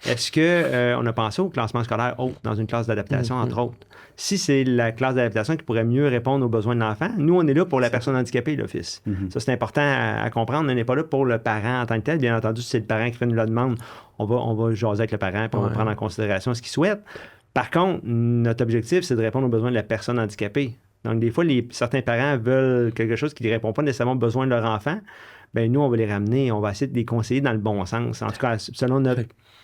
Est-ce qu'on a pensé au classement scolaire haut dans une classe d'adaptation, entre autres? Si c'est la classe d'adaptation qui pourrait mieux répondre aux besoins de l'enfant, nous, on est là pour la personne handicapée, l'office. Ça, c'est important à comprendre. On n'est pas là pour le parent en tant que tel. Bien entendu, si c'est le parent qui fait la demande, on va jaser avec le parent puis on va prendre en considération ce qu'il souhaite. Par contre, notre objectif, c'est de répondre aux besoins de la personne handicapée. Donc, des fois, certains parents veulent quelque chose qui ne répond pas nécessairement aux besoins de leur enfant. Bien, nous, on va les ramener, on va essayer de les conseiller dans le bon sens. En tout cas, selon notre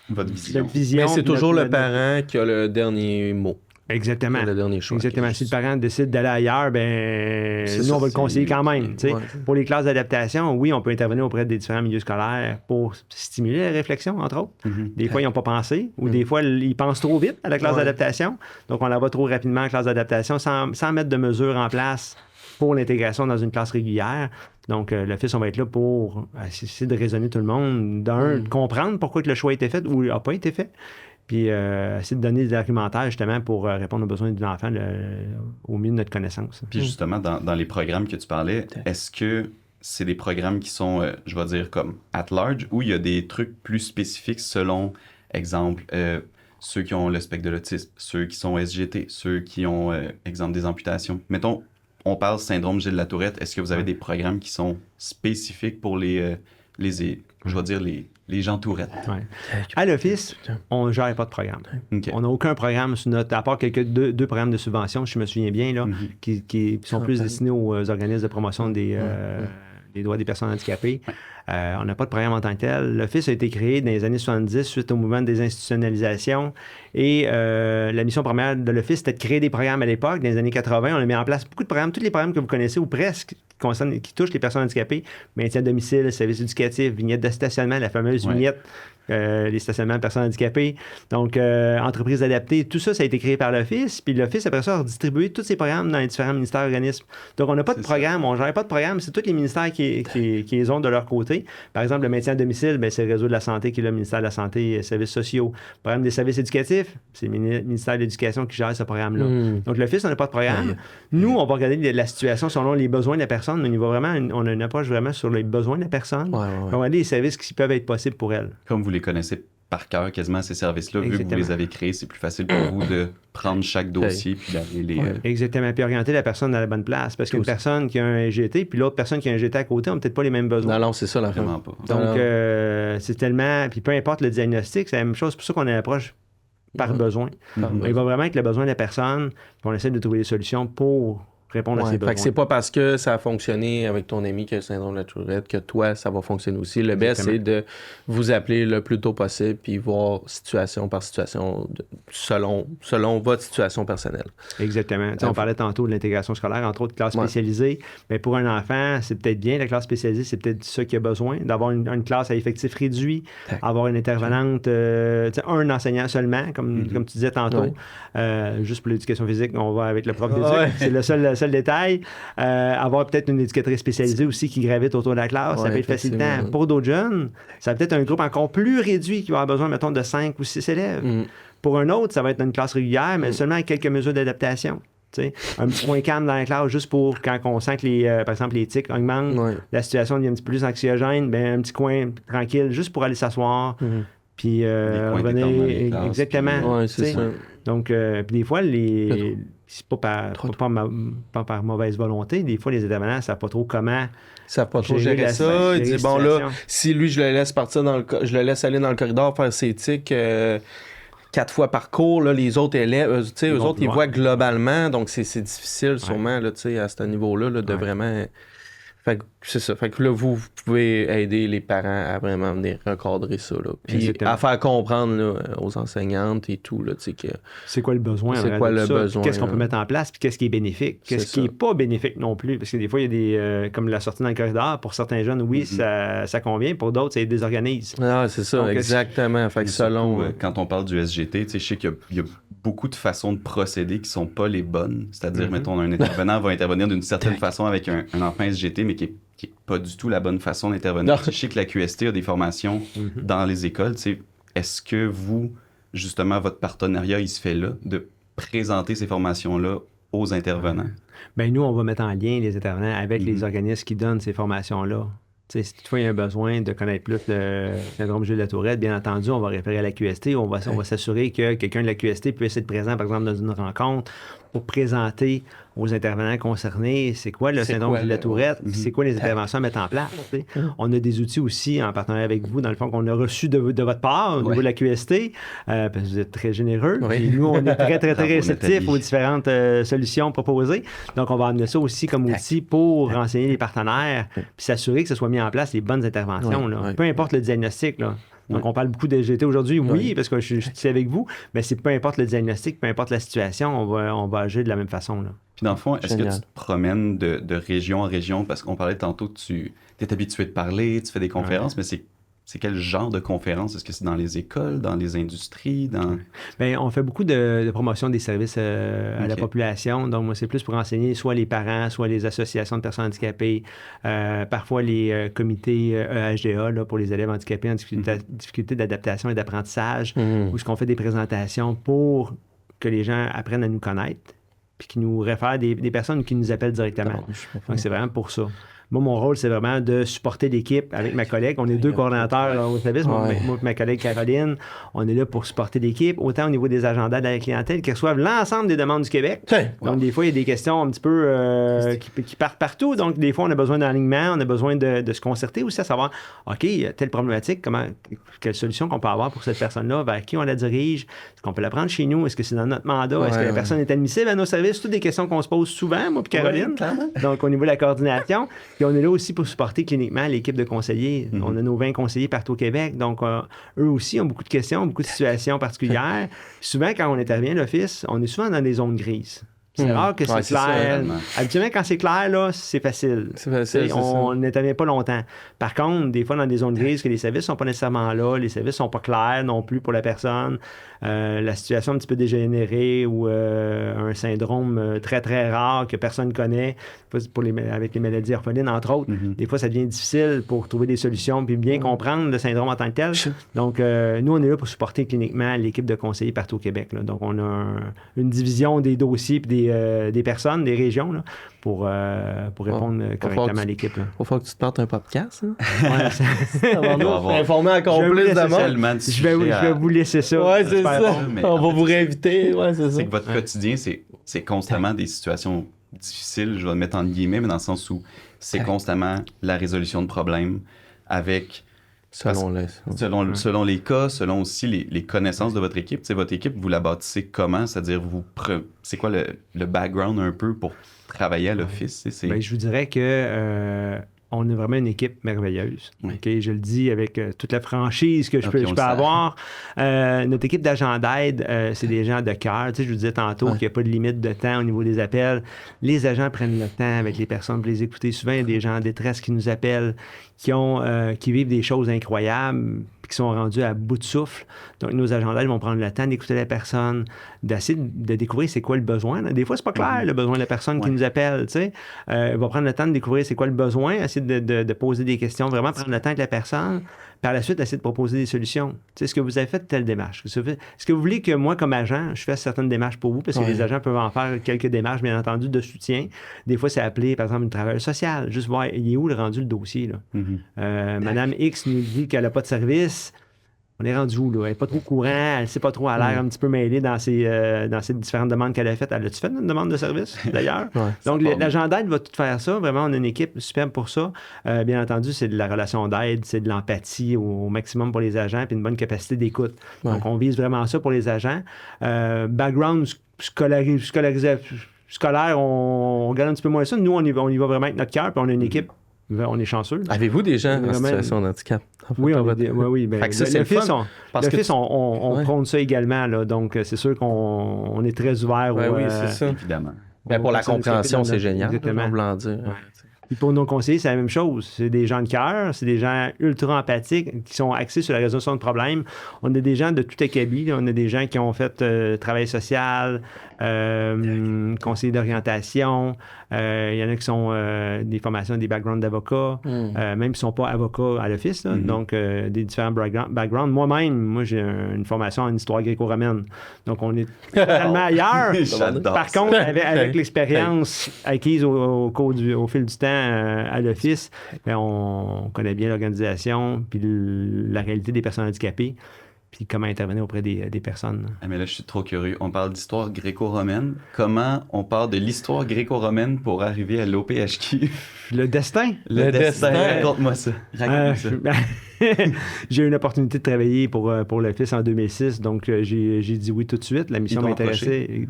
vision. Mais c'est toujours le parent qui a le dernier mot. Exactement. Le dernier choix. Exactement. Si le parent décide d'aller ailleurs, nous, on va le conseiller quand même. Pour les classes d'adaptation, oui, on peut intervenir auprès des différents milieux scolaires pour stimuler la réflexion, entre autres. Des fois, ils n'ont pas pensé, ou des fois, ils pensent trop vite à la classe d'adaptation. Donc, on la va trop rapidement en classe d'adaptation sans mettre de mesures en place pour l'intégration dans une classe régulière. Donc, l'office, on va être là pour essayer de raisonner tout le monde, de comprendre pourquoi que le choix a été fait ou n'a pas été fait. Puis essayer de donner des argumentaires justement pour répondre aux besoins de l'enfant au mieux de notre connaissance. Puis justement, dans les programmes que tu parlais, est-ce que c'est des programmes qui sont, je vais dire, comme at large, ou il y a des trucs plus spécifiques selon, exemple, ceux qui ont le spectre de l'autisme, ceux qui sont SGT, ceux qui ont, exemple, des amputations. Mettons, on parle syndrome Gilles Latourette. Est-ce que vous avez des programmes qui sont spécifiques pour les gens Tourette? Ouais. À l'office, on ne gère pas de programme. Okay. On n'a aucun programme sur notre... À part deux programmes de subvention, si je me souviens bien, là, qui sont plus destinés aux organismes de promotion des droits des personnes handicapées. On n'a pas de programme en tant que tel. L'Office a été créé dans les années 70 suite au mouvement de désinstitutionnalisation. Et la mission première de l'Office, c'était de créer des programmes à l'époque. Dans les années 80, on a mis en place beaucoup de programmes, tous les programmes que vous connaissez, ou presque, qui touchent les personnes handicapées. Maintien à domicile, services éducatifs, vignette de stationnement, la fameuse vignette, les stationnements de personnes handicapées. Donc, entreprises adaptées, tout ça, ça a été créé par l'Office. Puis l'Office, après ça, a redistribué tous ces programmes dans les différents ministères et organismes. Donc, on n'a pas de programme, on ne gère pas de programme. C'est tous les ministères qui les ont de leur côté. Par exemple, le maintien à domicile, c'est le réseau de la santé qui est le ministère de la Santé et Services sociaux. Le programme des services éducatifs, c'est le ministère de l'Éducation qui gère ce programme-là. Donc, l'Office, on n'a pas de programme. Nous, on va regarder la situation selon les besoins de la personne. On a une approche vraiment sur les besoins de la personne. On va regarder les services qui peuvent être possibles pour elle. Comme vous les connaissez par cœur quasiment ces services-là, vu que vous les avez créés, c'est plus facile pour vous de prendre chaque dossier puis d'aller les... Exactement, puis orienter la personne à la bonne place. Parce qu'une personne qui a un SGT, puis l'autre personne qui a un SGT à côté, n'a peut-être pas les mêmes besoins. Non, c'est ça la Vraiment pas. Donc, c'est tellement... Puis peu importe le diagnostic, c'est la même chose. C'est pour ça qu'on a l'approche par besoin. Il va vraiment être le besoin de la personne, puis on essaie de trouver des solutions pour répondre à ses besoins. Fait que c'est pas parce que ça a fonctionné avec ton ami qui a le syndrome de la Tourette que toi, ça va fonctionner aussi. Le best, c'est de vous appeler le plus tôt possible puis voir situation par situation selon votre situation personnelle. Exactement. On parlait tantôt de l'intégration scolaire, entre autres classe spécialisée. Mais pour un enfant, c'est peut-être bien, la classe spécialisée, c'est peut-être ça qu'il a besoin, d'avoir une classe à effectif réduit, avoir une intervenante, un enseignant seulement, comme tu disais tantôt. Juste pour l'éducation physique, on va avec le prof d'éduc. C'est le seul détail. Avoir peut-être une éducatrice spécialisée aussi qui gravite autour de la classe, ça peut être facilitant. Pour d'autres jeunes, ça va peut-être un groupe encore plus réduit qui va avoir besoin, mettons, de 5 ou 6 élèves. Pour un autre, ça va être une classe régulière, mais seulement avec quelques mesures d'adaptation. Un petit point calme dans la classe, juste pour quand on sent que, par exemple, les tics augmentent, la situation devient un petit peu plus anxiogène, un petit coin tranquille, juste pour aller s'asseoir. Puis revenir. Exactement. Ouais, c'est ça. Donc, puis des fois, c'est pas par mauvaise volonté. Des fois, les intervenants ne savent pas trop comment. Ils savent pas trop gérer ça. Ils disent, bon, là, si lui, je le laisse partir je le laisse aller dans le corridor faire ses tics 4 fois par cours, là, les autres élèves, eux autres, ils voient globalement. Donc, c'est difficile, sûrement, là, à ce niveau-là, là, de vraiment. Fait que c'est ça. Fait que là, vous pouvez aider les parents à vraiment venir recadrer ça. Là. Puis à faire comprendre là, aux enseignantes et tout. Là, que c'est quoi le besoin? C'est quoi le besoin? Qu'est-ce qu'on peut mettre en place? Puis qu'est-ce qui est bénéfique? Qu'est-ce qui n'est pas bénéfique non plus? Parce que des fois, il y a des... comme la sortie dans le corridor, pour certains jeunes, oui, ça convient. Pour d'autres, ça les désorganise. Ah, c'est ça, donc, exactement. Fait que selon... quand on parle du SGT, je sais qu'il y a beaucoup de façons de procéder qui sont pas les bonnes. C'est-à-dire, mettons, un intervenant va intervenir d'une certaine façon avec un enfant SGT, mais qui est pas du tout la bonne façon d'intervenir. Je sais que la QST a des formations dans les écoles. Est-ce que vous, justement, votre partenariat, il se fait là, de présenter ces formations-là aux intervenants? Bien, nous, on va mettre en lien les intervenants avec les organismes qui donnent ces formations-là. Si toutefois il y a un besoin de connaître plus le syndrome Gilles de la Tourette, bien entendu, on va référer à la QST. On va s'assurer que quelqu'un de la QST puisse être présent, par exemple, dans une rencontre pour présenter aux intervenants concernés c'est quoi le syndrome Gilles de la Tourette, c'est quoi les interventions à mettre en place. On a des outils aussi en partenariat avec vous, dans le fond, qu'on a reçus de votre part au niveau de la QST, parce que vous êtes très généreux. Et nous, on est très, très, très réceptifs aux différentes solutions proposées. Donc, on va amener ça aussi comme outil pour renseigner les partenaires puis s'assurer que ce soit mis en place les bonnes interventions. Là. Peu importe le diagnostic. Là. Donc, on parle beaucoup de GT aujourd'hui, oui, parce que je suis ici avec vous, mais c'est peu importe le diagnostic, peu importe la situation, on va agir de la même façon. Là. Puis dans le fond, est-ce que tu te promènes de région en région? Parce qu'on parlait tantôt que tu es habitué de parler, tu fais des conférences, mais c'est quel genre de conférences? Est-ce que c'est dans les écoles, dans les industries? Bien, on fait beaucoup de promotion des services à la population. Donc, moi, c'est plus pour enseigner soit les parents, soit les associations de personnes handicapées, parfois les comités EHDA là, pour les élèves handicapés en difficulté d'adaptation et d'apprentissage, où on fait des présentations pour que les gens apprennent à nous connaître, puis qui nous réfèrent des personnes qui nous appellent directement. Donc, c'est vraiment pour ça. Moi, mon rôle, c'est vraiment de supporter l'équipe avec ma collègue. On est 2 coordonnateurs au service. Moi et ma collègue Caroline, on est là pour supporter l'équipe, autant au niveau des agendas de la clientèle qui reçoivent l'ensemble des demandes du Québec. Donc, des fois, il y a des questions un petit peu qui partent partout. Donc, des fois, on a besoin d'alignement, on a besoin de se concerter aussi à savoir, OK, telle problématique, quelle solution qu'on peut avoir pour cette personne-là, vers qui on la dirige, est-ce qu'on peut la prendre chez nous, est-ce que c'est dans notre mandat, est-ce que la personne est admissible à nos services, toutes des questions qu'on se pose souvent, moi et Caroline. Donc, au niveau de la coordination. Puis on est là aussi pour supporter cliniquement l'équipe de conseillers. On a nos 20 conseillers partout au Québec. Donc, eux aussi ont beaucoup de questions, beaucoup de situations particulières. Souvent, quand on intervient à l'office, on est souvent dans des zones grises. C'est rare que c'est clair. Habituellement, quand c'est clair, là, c'est facile. On n'intervient pas longtemps. Par contre, des fois, dans des zones grises, que les services ne sont pas nécessairement là, les services ne sont pas clairs non plus pour la personne, la situation un petit peu dégénérée ou un syndrome très, très rare que personne ne connaît, avec les maladies orphelines, entre autres, des fois, ça devient difficile pour trouver des solutions puis bien comprendre le syndrome en tant que tel. Donc, nous, on est là pour supporter cliniquement l'équipe de conseillers partout au Québec. Là. Donc, on a une division des dossiers puis des personnes, des régions, là, pour répondre correctement à l'équipe. Il faut que tu te partes un podcast. Hein? Ça va nous informer encore plus de monde. Je vais vous laisser ça. Oui, c'est ça. On va vous réinviter. Ouais, c'est que votre quotidien, c'est constamment des situations difficiles, je vais le mettre en guillemets, mais dans le sens où c'est constamment la résolution de problèmes avec... Selon les cas, selon aussi les connaissances de votre équipe. T'sais, votre équipe, vous la bâtissez comment? C'est-à-dire, c'est quoi le background un peu pour travailler à l'office? Bien, je vous dirais que on est vraiment une équipe merveilleuse. Okay? Je le dis avec toute la franchise que je peux avoir. Notre équipe d'agents d'aide, c'est des gens de cœur. Tu sais, je vous disais tantôt qu'il n'y a pas de limite de temps au niveau des appels. Les agents prennent le temps avec les personnes pour les écouter. Souvent, il y a des gens en détresse qui nous appellent, qui vivent des choses incroyables, puis qui sont rendus à bout de souffle. Donc, nos agents d'aide vont prendre le temps d'écouter la personne, d'essayer de découvrir c'est quoi le besoin. Là. Des fois, c'est pas clair, le besoin de la personne qui nous appelle. Tu sais. Ils vont prendre le temps de découvrir c'est quoi le besoin, essayer de poser des questions, vraiment prendre le temps avec la personne. Par la suite, essayer de proposer des solutions. Tu sais, est-ce que vous avez fait telle démarche? Est-ce que vous voulez que moi, comme agent, je fasse certaines démarches pour vous? Parce que les agents peuvent en faire quelques démarches, bien entendu, de soutien. Des fois, c'est appeler, par exemple, une travailleuse sociale. Juste voir, il est où le rendu le dossier? Là? Madame X nous dit qu'elle n'a pas de service. On est rendu où, là? Elle n'est pas trop au courant, elle ne sait pas trop, elle a l'air un petit peu mêlée dans ces différentes demandes qu'elle a faites. Elle a-tu fait une demande de service, d'ailleurs? Donc, l'agent d'aide va tout faire ça. Vraiment, on a une équipe superbe pour ça. Bien entendu, c'est de la relation d'aide, c'est de l'empathie au maximum pour les agents, puis une bonne capacité d'écoute. Donc, on vise vraiment ça pour les agents. Background scolaire, on regarde un petit peu moins ça. Nous, on y va vraiment avec notre cœur, puis on a une équipe. On est chanceux. Avez-vous des gens en situation de handicap? Oui, oui. Ben, l'office, on prône ça également. Là, donc, c'est sûr qu'on est très ouvert. Oui, c'est ça. Évidemment. Ben, pour la compréhension, c'est génial. Exactement. Dire. Puis pour nos conseillers, c'est la même chose. C'est des gens de cœur, c'est des gens ultra empathiques qui sont axés sur la résolution de problèmes. On a des gens de tout acabit. On a des gens qui ont fait travail social, conseiller d'orientation. Il y en a qui sont des formations, des backgrounds d'avocats, même qui ne sont pas avocats à l'office. Donc, des différents backgrounds. Moi, j'ai une formation en histoire gréco-romaine. Donc, on est totalement ailleurs. Par contre, avec l'expérience acquise au fil du temps, à l'Office, bien, on connaît bien l'organisation, puis la réalité des personnes handicapées, puis comment intervenir auprès des personnes. Ah, mais là, je suis trop curieux. On parle d'histoire gréco-romaine. Comment on part de l'histoire gréco-romaine pour arriver à l'OPHQ? Le destin? Le destin. Raconte-moi ça. Raconte-moi ça. J'ai eu une opportunité de travailler pour l'Office en 2006, donc j'ai dit oui tout de suite. La mission m'intéressait.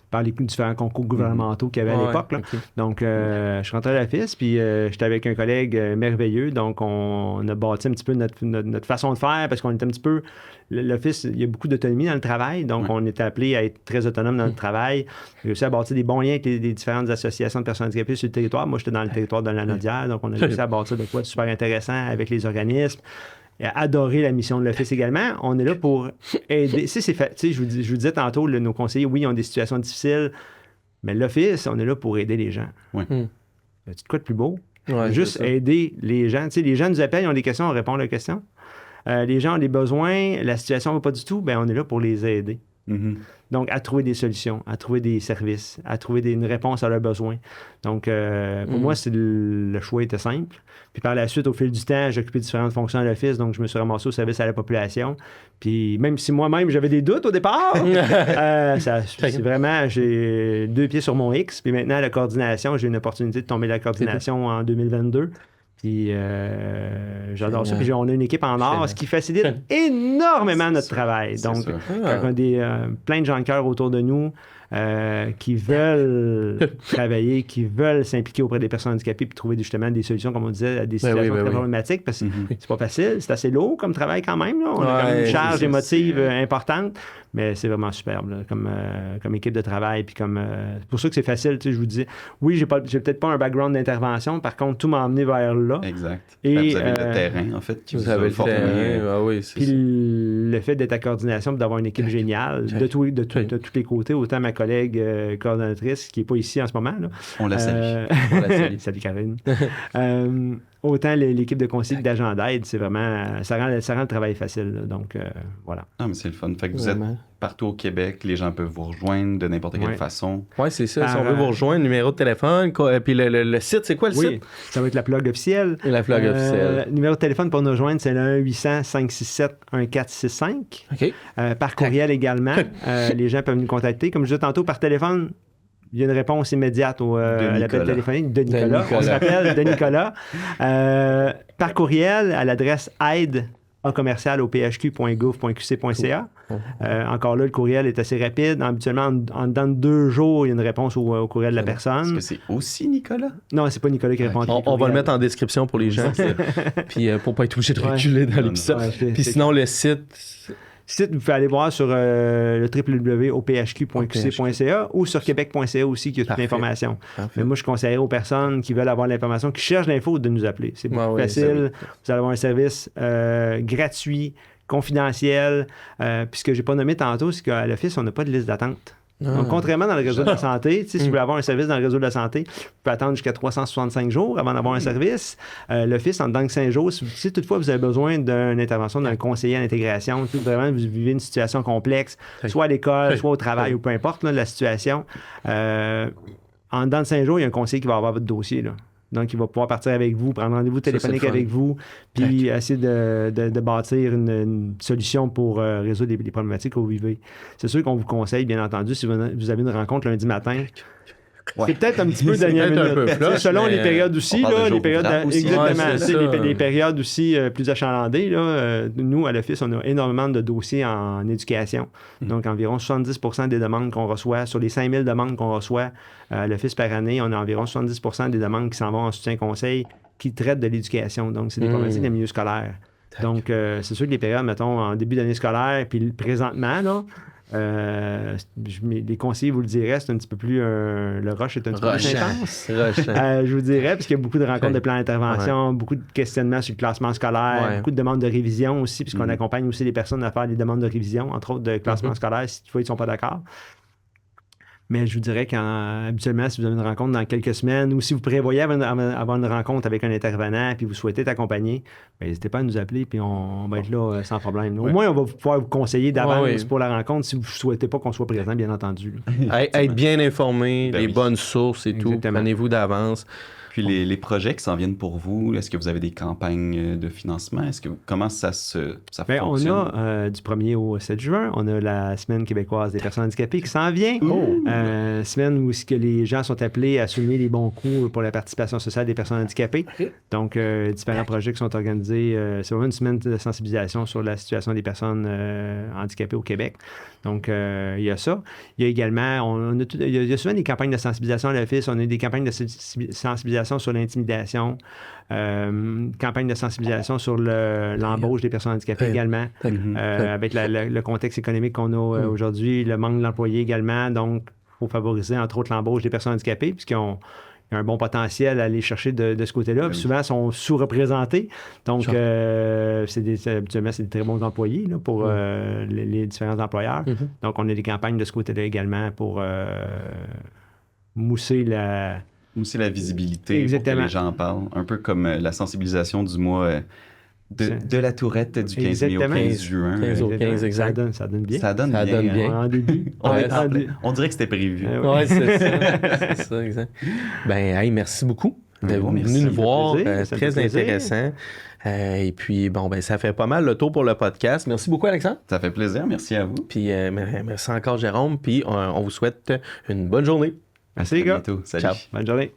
Par les différents concours gouvernementaux qu'il y avait à l'époque. Okay. Donc, je suis rentré à l'Office, puis j'étais avec un collègue merveilleux. Donc, on a bâti un petit peu notre façon de faire parce qu'on était un petit peu... L'Office, il y a beaucoup d'autonomie dans le travail. Donc, on était appelé à être très autonome dans le travail. J'ai réussi à bâtir des bons liens avec les différentes associations de personnes handicapées sur le territoire. Moi, j'étais dans le territoire de la Lanaudière. Donc, on a réussi à bâtir de quoi de super intéressant avec les organismes. Adorer la mission de l'Office également. On est là pour aider. Je vous disais tantôt, nos conseillers, oui, ils ont des situations difficiles, mais l'Office, on est là pour aider les gens. Oui. C'est quoi de plus beau? Ouais, juste aider les gens. Les gens nous appellent, ils ont des questions, on répond à leurs questions. Les gens ont des besoins, la situation ne va pas du tout, bien, on est là pour les aider. Mm-hmm. Donc, à trouver des solutions, à trouver des services, à trouver une réponse à leurs besoins. Donc, pour moi, le choix était simple. Puis par la suite, au fil du temps, j'ai occupé différentes fonctions à l'Office, donc je me suis ramassé au service à la population. Puis même si moi-même, j'avais des doutes au départ, c'est vraiment, j'ai 2 pieds sur mon X. Puis maintenant, la coordination, j'ai une opportunité de tomber dans la coordination en 2022. Puis j'adore ça. Puis on a une équipe en or, ce qui facilite énormément notre travail. Donc, quand on a plein de gens de cœur autour de nous qui veulent travailler, qui veulent s'impliquer auprès des personnes handicapées puis trouver justement des solutions, comme on disait, à des situations très problématiques, parce que c'est pas facile, c'est assez lourd comme travail quand même. Là. On a comme une charge émotive importante, mais c'est vraiment superbe là, comme équipe de travail. Puis c'est pour ça que c'est facile, je vous dis. Oui, j'ai peut-être pas un background d'intervention, par contre, tout m'a emmené vers là. Exact. Et, vous avez le terrain, en fait, qui vous avez le terrain. Puis le fait d'être à coordination, d'avoir une équipe géniale de tous les côtés, autant ma collègue coordonnatrice, qui n'est pas ici en ce moment. Là. On la salue. Salut Karine. Autant l'équipe de conseil d'agent d'aide, c'est vraiment... Ça rend le travail facile. Là. Donc, voilà. Ah, mais c'est le fun. Fait que vous êtes partout au Québec, les gens peuvent vous rejoindre de n'importe quelle façon. Oui, c'est ça. Si on veut vous rejoindre, numéro de téléphone, puis le site, c'est quoi le site? Ça va être la plug officielle. La plug officielle. Numéro de téléphone pour nous rejoindre, c'est le 1-800-567-1465. OK. Par courriel également. Les gens peuvent nous contacter. Comme je disais tantôt, par téléphone, il y a une réponse immédiate à l'appel téléphonique de Nicolas. On se rappelle de Nicolas. Par courriel, à l'adresse aide@ophq.gouv.qc.ca. Encore là, le courriel est assez rapide. Habituellement, en dedans de 2 jours, il y a une réponse au courriel de la personne. Est-ce que c'est aussi Nicolas? Non, c'est pas Nicolas qui répond. On va le mettre en description pour les gens. Puis pour pas être obligé de reculer dans l'épisode. Puis sinon, le site... Vous pouvez aller voir sur le www.ophq.qc.ca ou sur québec.ca aussi, qui a toute l'information. Mais moi, je conseillerais aux personnes qui veulent avoir l'information, qui cherchent l'info, de nous appeler. C'est beaucoup plus facile. Vous allez avoir un service gratuit, confidentiel. Puis ce que j'ai pas nommé tantôt, c'est qu'à l'Office, on n'a pas de liste d'attente. Donc, contrairement dans le réseau de la santé, si vous voulez avoir un service dans le réseau de la santé, vous pouvez attendre jusqu'à 365 jours avant d'avoir un service. L'Office, en dedans de 5 jours, si toutefois vous avez besoin d'une intervention d'un conseiller à l'intégration, vraiment vous vivez une situation complexe, soit à l'école, soit au travail, ou peu importe la situation, en dedans de 5 jours, il y a un conseiller qui va avoir votre dossier. Là. Donc, il va pouvoir partir avec vous, prendre rendez-vous téléphonique avec vous, puis essayer de bâtir une solution pour résoudre les problématiques que vous vivez. C'est sûr qu'on vous conseille, bien entendu, si vous avez une rencontre lundi matin. C'est peut-être un petit peu dernière minute. Selon les périodes aussi, là, les périodes les périodes aussi plus achalandées. Là, nous, à l'Office, on a énormément de dossiers en éducation. Donc, environ 70% des demandes qu'on reçoit, sur les 5000 demandes qu'on reçoit à l'Office par année, on a environ 70% des demandes qui s'en vont en soutien-conseil qui traitent de l'éducation. Donc, c'est des problématiques de milieu scolaire. Donc, c'est sûr que les périodes, mettons, en début d'année scolaire, puis présentement, là, les conseillers vous le diraient, c'est un petit peu plus le rush est un petit peu plus intense. Je vous dirais, parce qu'il y a beaucoup de rencontres de plans d'intervention, beaucoup de questionnements sur le classement scolaire, beaucoup de demandes de révision aussi, puisqu'on accompagne aussi les personnes à faire des demandes de révision, entre autres de classement scolaire, si toutefois ils ne sont pas d'accord. Mais je vous dirais qu'habituellement, si vous avez une rencontre dans quelques semaines ou si vous prévoyez avoir une rencontre avec un intervenant puis vous souhaitez être accompagné, n'hésitez pas à nous appeler puis on va être là sans problème. Au moins, on va pouvoir vous conseiller d'avance pour la rencontre si vous ne souhaitez pas qu'on soit présent, bien entendu. Être bien informé, les bonnes sources et tout. Prenez-vous d'avance. Puis les projets qui s'en viennent pour vous, est-ce que vous avez des campagnes de financement? Comment ça Bien, on fonctionne? a du 1er au 7 juin, on a la Semaine québécoise des personnes handicapées qui s'en vient. Semaine où que les gens sont appelés à souligner les bons coups pour la participation sociale des personnes handicapées. Donc, différents projets qui sont organisés. C'est vraiment une semaine de sensibilisation sur la situation des personnes handicapées au Québec. Donc, il y a ça. Il y a également, il y a souvent des campagnes de sensibilisation à l'Office. On a des campagnes de sensibilisation sur l'intimidation, campagne de sensibilisation sur l'embauche des personnes handicapées également, avec le contexte économique qu'on a aujourd'hui, le manque d'employés également. Donc, il faut favoriser, entre autres, l'embauche des personnes handicapées, puisqu'ils ont un bon potentiel à aller chercher de ce côté-là. Puis souvent, ils sont sous-représentés. Donc, habituellement, c'est des très bons employés là, pour les différents employeurs. Donc, on a des campagnes de ce côté-là également pour mousser la visibilité pour que les gens en parlent. Un peu comme la sensibilisation du mois de la Tourette du 15 mai au 15 juin. 15 au 15, exact. Ça donne bien. Ça donne bien. En début. On dirait que c'était prévu. Oui, c'est ça. C'est ça, exact. Ben, hey, merci beaucoup d'être venu nous voir. Très intéressant. Et puis, bon, ben, ça fait pas mal le tour pour le podcast. Merci beaucoup, Alexandre. Ça fait plaisir. Merci à vous. Puis, merci encore, Jérôme. Puis, on vous souhaite une bonne journée. Merci, les gars. À bientôt. Salut. Ciao. Bonne journée.